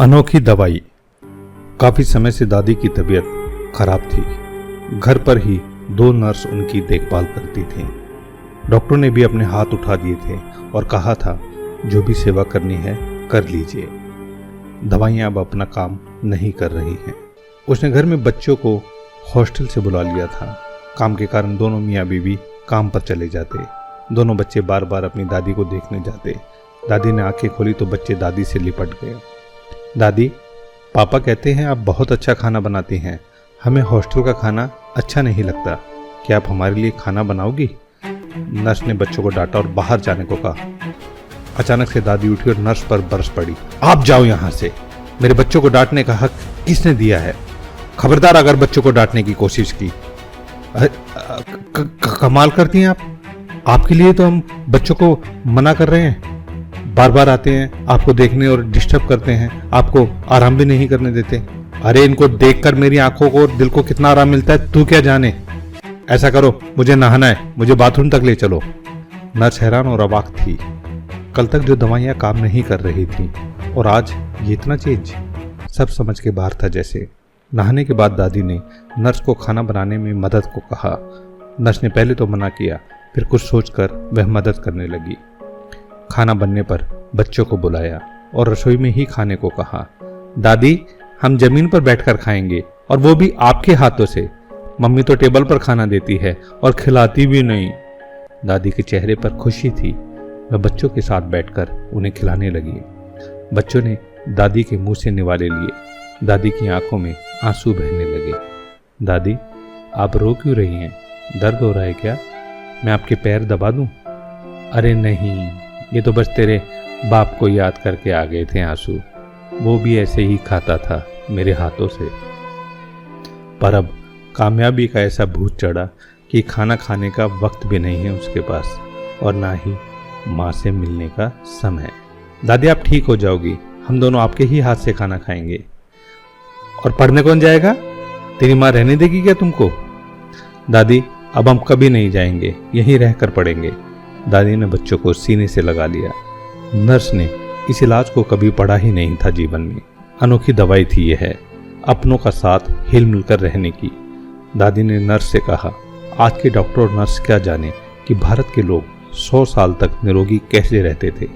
अनोखी दवाई। काफी समय से दादी की तबीयत खराब थी। घर पर ही 2 नर्स उनकी देखभाल करती थीं। डॉक्टर ने भी अपने हाथ उठा दिए थे और कहा था जो भी सेवा करनी है कर लीजिए। दवाइयाँ अब अपना काम नहीं कर रही हैं। उसने घर में बच्चों को हॉस्टल से बुला लिया था। काम के कारण दोनों मियाँ बीवी काम पर चले जाते। दोनों बच्चे बार बार अपनी दादी को देखने जाते। दादी ने आंखें खोली तो बच्चे दादी से लिपट गए। दादी, पापा कहते हैं आप बहुत अच्छा खाना बनाती हैं। हमें हॉस्टल का खाना अच्छा नहीं लगता। क्या आप हमारे लिए खाना बनाओगी? नर्स ने बच्चों को डांटा और बाहर जाने को कहा। अचानक से दादी उठी और नर्स पर बरस पड़ी। आप जाओ यहाँ से। मेरे बच्चों को डांटने का हक किसने दिया है? खबरदार अगर बच्चों को डांटने की कोशिश की। कमाल करती हैं आप। आपके लिए तो हम बच्चों को मना कर रहे हैं। बार बार आते हैं आपको देखने और डिस्टर्ब करते हैं। आपको आराम भी नहीं करने देते। अरे इनको देखकर मेरी आंखों को और दिल को कितना आराम मिलता है तू क्या जाने। ऐसा करो, मुझे नहाना है, मुझे बाथरूम तक ले चलो। नर्स हैरान और अवाक थी। कल तक जो दवाइयाँ काम नहीं कर रही थी और आज ये इतना चेंज। सब समझ के बाहर था जैसे। नहाने के बाद दादी ने नर्स को खाना बनाने में मदद को कहा। नर्स ने पहले तो मना किया, फिर कुछ सोचकर वह मदद करने लगी। खाना बनने पर बच्चों को बुलाया और रसोई में ही खाने को कहा। दादी, हम जमीन पर बैठकर खाएंगे और वो भी आपके हाथों से। मम्मी तो टेबल पर खाना देती है और खिलाती भी नहीं। दादी के चेहरे पर खुशी थी। वह बच्चों के साथ बैठकर उन्हें खिलाने लगी। बच्चों ने दादी के मुंह से निवाले लिए। दादी की आंखों में आंसू बहने लगे। दादी, आप रो क्यों रही हैं? दर्द हो रहा है क्या? मैं आपके पैर दबा दूं? अरे नहीं, ये तो बस तेरे बाप को याद करके आ गए थे आंसू। वो भी ऐसे ही खाता था मेरे हाथों से। पर अब कामयाबी का ऐसा भूत चढ़ा कि खाना खाने का वक्त भी नहीं है उसके पास और ना ही माँ से मिलने का समय। दादी, आप ठीक हो जाओगी। हम दोनों आपके ही हाथ से खाना खाएंगे। और पढ़ने कौन जाएगा? तेरी माँ रहने देगी क्या तुमको? दादी, अब हम कभी नहीं जाएंगे, यहीं रहकर पढ़ेंगे। दादी ने बच्चों को सीने से लगा लिया। नर्स ने इस इलाज को कभी पढ़ा ही नहीं था जीवन में। अनोखी दवाई थी यह, अपनों का साथ हिल मिलकर रहने की। दादी ने नर्स से कहा, आज के डॉक्टर और नर्स क्या जाने कि भारत के लोग 100 साल तक निरोगी कैसे रहते थे।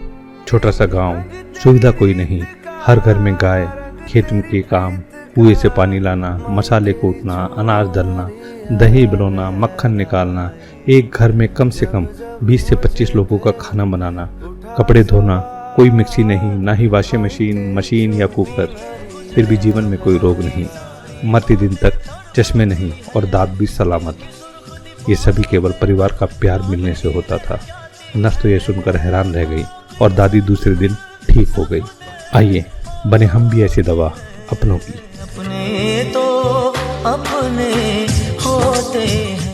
छोटा सा गांव, सुविधा कोई नहीं, हर घर में गाय, खेत में के काम, कुएं से पानी लाना, मसाले कूटना, अनाज दलना, दही बिलोना, मक्खन निकालना, एक घर में कम से कम 20 से 25 लोगों का खाना बनाना, कपड़े धोना, कोई मिक्सी नहीं, ना ही वॉशिंग मशीन या कुकर। फिर भी जीवन में कोई रोग नहीं, मरते दिन तक चश्मे नहीं और दांत भी सलामत। ये सभी केवल परिवार का प्यार मिलने से होता था। नर्स तो ये सुनकर हैरान रह गई और दादी दूसरे दिन ठीक हो गई। आइए बने हम भी ऐसी दवा अपनों की। अपने तो अपने होते हैं।